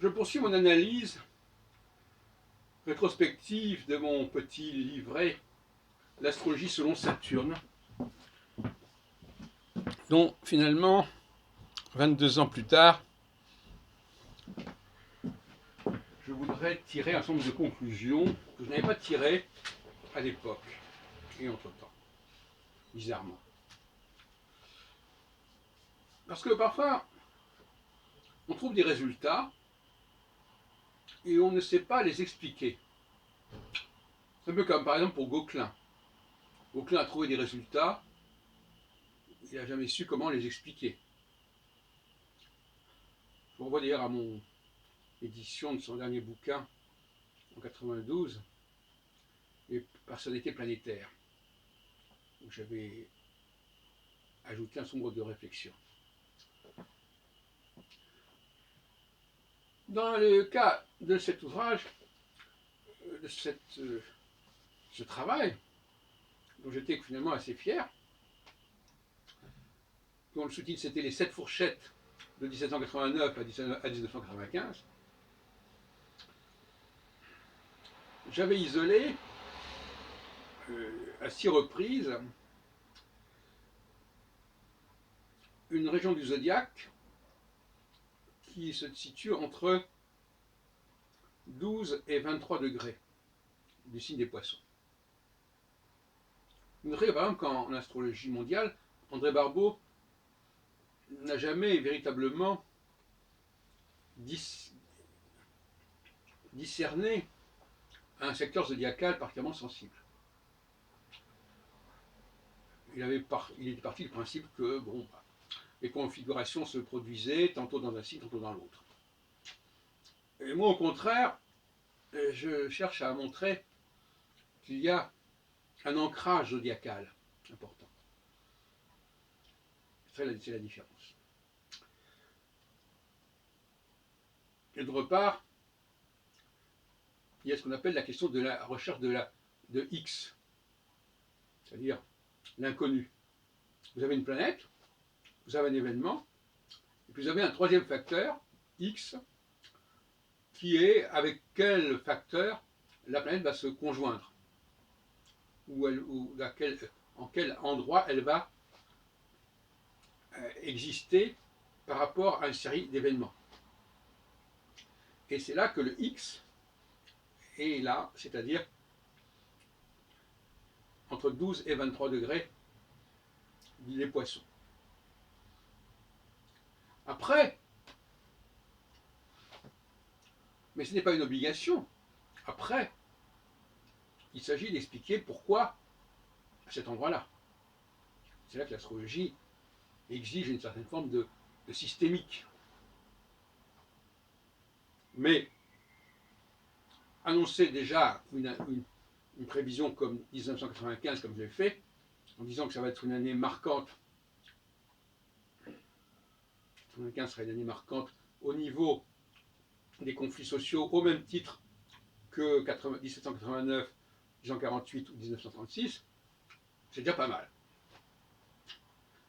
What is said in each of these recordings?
Je poursuis mon analyse rétrospective de mon petit livret L'astrologie selon Saturne, dont finalement, 22 ans plus tard, je voudrais tirer un certain nombre de conclusions que je n'avais pas tirées à l'époque et entre-temps, bizarrement. Parce que parfois, on trouve des résultats et on ne sait pas les expliquer. C'est un peu comme par exemple pour Gauquelin. Gauquelin a trouvé des résultats, il n'a jamais su comment les expliquer. Je renvoie d'ailleurs à mon édition de son dernier bouquin en 92, Les personnalités planétaires, où j'avais ajouté un sombre de réflexion. Dans le cas de cet ouvrage, de ce travail, dont j'étais finalement assez fier, dont le sous-titre c'était Les 7 fourchettes de 1789 à 1995, j'avais isolé à 6 reprises une région du zodiaque qui se situe entre 12 et 23 degrés du signe des Poissons. Vous noterez par exemple qu'en astrologie mondiale, André Barbeau n'a jamais véritablement discerné un secteur zodiacal particulièrement sensible. Il était parti du principe que bon, les configurations se produisaient tantôt dans un signe, tantôt dans l'autre. Et moi, au contraire, je cherche à montrer qu'il y a un ancrage zodiacal important. C'est la différence. Et d'autre part, il y a ce qu'on appelle la question de la recherche de X, c'est-à-dire l'inconnu. Vous avez une planète, vous avez un événement, et puis vous avez un troisième facteur, X, qui est avec quel facteur la planète va se conjoindre, en quel endroit elle va exister par rapport à une série d'événements. Et c'est là que le X est là, c'est-à-dire entre 12 et 23 degrés les Poissons. Après, mais ce n'est pas une obligation, après, il s'agit d'expliquer pourquoi à cet endroit-là. C'est là que l'astrologie exige une certaine forme de systémique. Mais annoncer déjà une prévision comme 1995, comme je l'ai fait, en disant que ça va être une année marquante, 1995 sera une année marquante au niveau des conflits sociaux, au même titre que 1789, 1948 ou 1936, c'est déjà pas mal.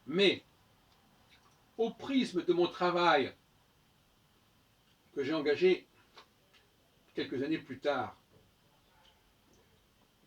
Mais, au prisme de mon travail que j'ai engagé quelques années plus tard,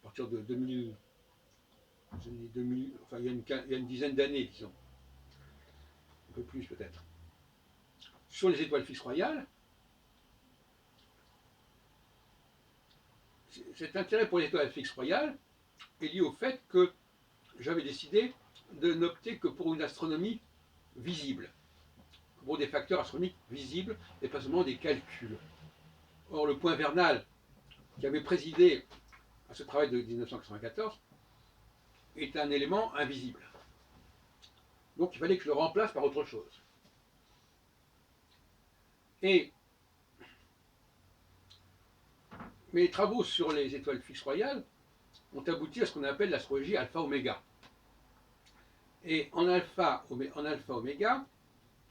à partir de 2000, enfin il y a une dizaine d'années, disons, un peu plus peut-être, sur les étoiles fixes royales, cet intérêt pour les étoiles fixes royales est lié au fait que j'avais décidé de n'opter que pour une astronomie visible, pour des facteurs astronomiques visibles et pas seulement des calculs. Or, le point vernal qui avait présidé à ce travail de 1994 est un élément invisible. Donc il fallait que je le remplace par autre chose. Et mes travaux sur les étoiles fixes royales ont abouti à ce qu'on appelle l'astrologie alpha-oméga. Et en alpha-oméga,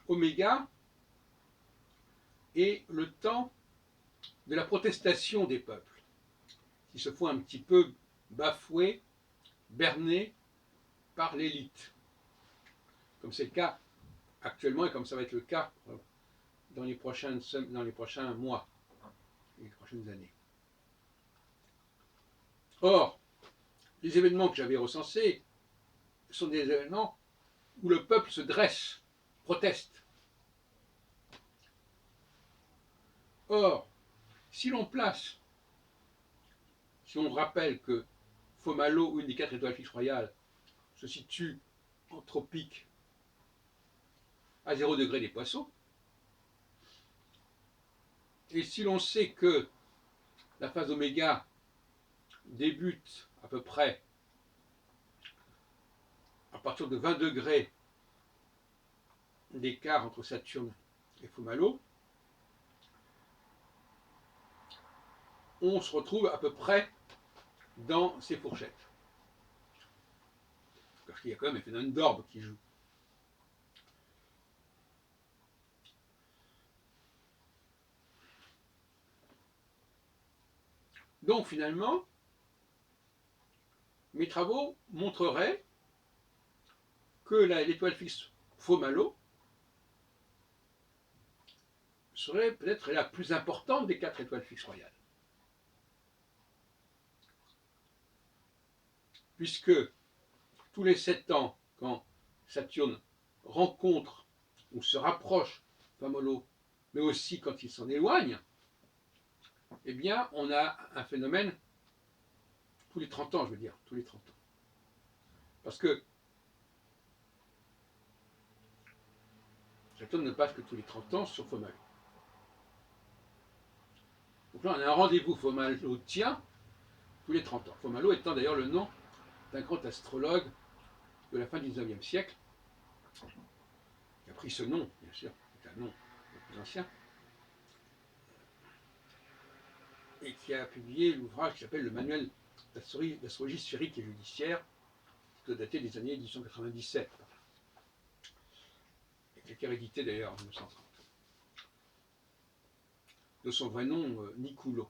oméga est le temps de la protestation des peuples, qui se font un petit peu bafouer, berner par l'élite, comme c'est le cas actuellement et comme ça va être le cas dans les prochains mois, les prochaines années. Or, les événements que j'avais recensés sont des événements où le peuple se dresse, proteste. Or, si l'on place, si on rappelle que Fomalhaut, une des 4 étoiles fixes royales, se situe en tropique à 0 degré des Poissons, et si l'on sait que la phase oméga débute à peu près à partir de 20 degrés d'écart entre Saturne et Fomalhaut, on se retrouve à peu près dans ces fourchettes. Parce qu'il y a quand même un phénomène d'orbe qui joue. Donc finalement, mes travaux montreraient que l'étoile fixe Fomalhaut serait peut-être la plus importante des 4 étoiles fixes royales. Puisque tous les 7 ans, quand Saturne rencontre ou se rapproche Fomalhaut, mais aussi quand il s'en éloigne, eh bien, on a un phénomène tous les 30 ans, je veux dire, tous les 30 ans. Parce que Saturne ne passe que tous les 30 ans sur Fomalhaut. Donc là, on a un rendez-vous Fomalhautien tous les 30 ans. Fomalhaut étant d'ailleurs le nom d'un grand astrologue de la fin du XIXe siècle, qui a pris ce nom, bien sûr, c'est un nom le plus ancien, et qui a publié l'ouvrage qui s'appelle le Manuel d'astrologie sphérique et judiciaire, qui doit dater des années 1897, et qui a été réédité d'ailleurs en 1930. De son vrai nom, Nicoulot.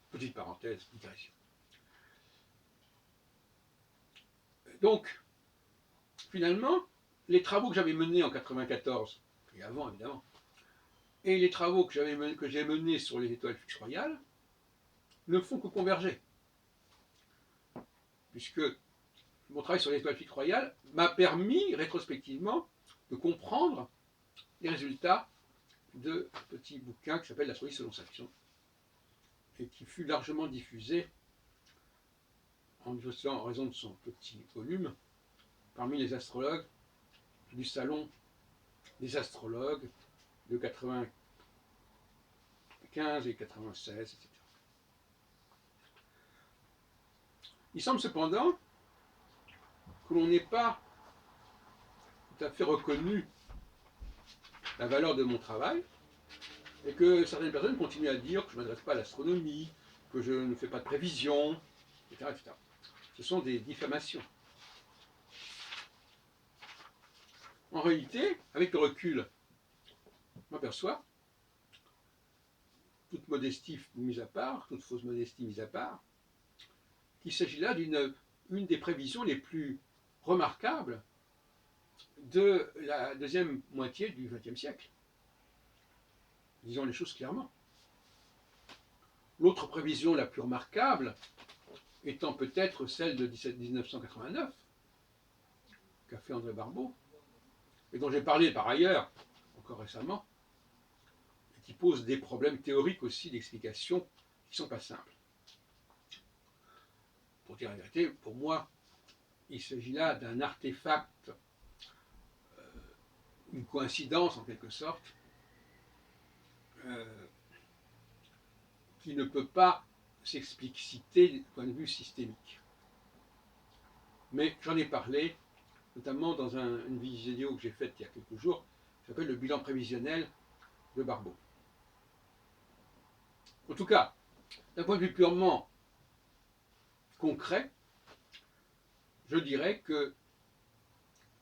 Petite parenthèse, digression. Donc, finalement, les travaux que j'avais menés en 94, et avant évidemment, et les travaux que j'ai menés sur les étoiles fixes royales ne font que converger. Puisque mon travail sur les étoiles fixes royales m'a permis rétrospectivement de comprendre les résultats de petit bouquin qui s'appelle L'astrologie selon Saturne, et qui fut largement diffusé en raison de son petit volume parmi les astrologues du salon des astrologues de 95 et 96, etc. Il semble cependant que l'on n'ait pas tout à fait reconnu la valeur de mon travail, et que certaines personnes continuent à dire que je ne m'adresse pas à l'astronomie, que je ne fais pas de prévision, etc., etc. Ce sont des diffamations. En réalité, avec le recul, je m'aperçois, toute modestie mise à part, toute fausse modestie mise à part, qu'il s'agit là d'une des prévisions les plus remarquables de la deuxième moitié du XXe siècle. Disons les choses clairement. L'autre prévision la plus remarquable étant peut-être celle de 1989, qu'a fait André Barbeau, et dont j'ai parlé par ailleurs, encore récemment, et qui pose des problèmes théoriques aussi d'explication qui ne sont pas simples. Pour dire la vérité, pour moi, il s'agit là d'un artefact, une coïncidence en quelque sorte, qui ne peut pas s'expliciter du point de vue systémique. Mais j'en ai parlé, notamment dans une vidéo que j'ai faite il y a quelques jours, qui s'appelle le bilan prévisionnel de Barbeau. En tout cas, d'un point de vue purement concret, je dirais que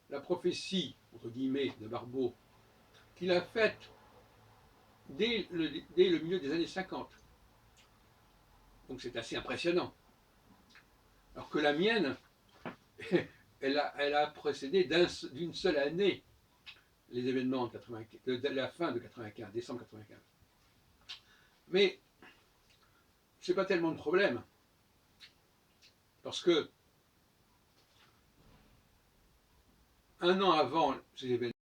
la prophétie, entre guillemets, de Barbeau, qu'il a faite dès le milieu des années 50, donc c'est assez impressionnant, alors que la mienne, elle a précédé d'une seule année les événements de, 95, de la fin de 95, décembre 95. Mais ce n'est pas tellement de problème, parce que un an avant ces événements,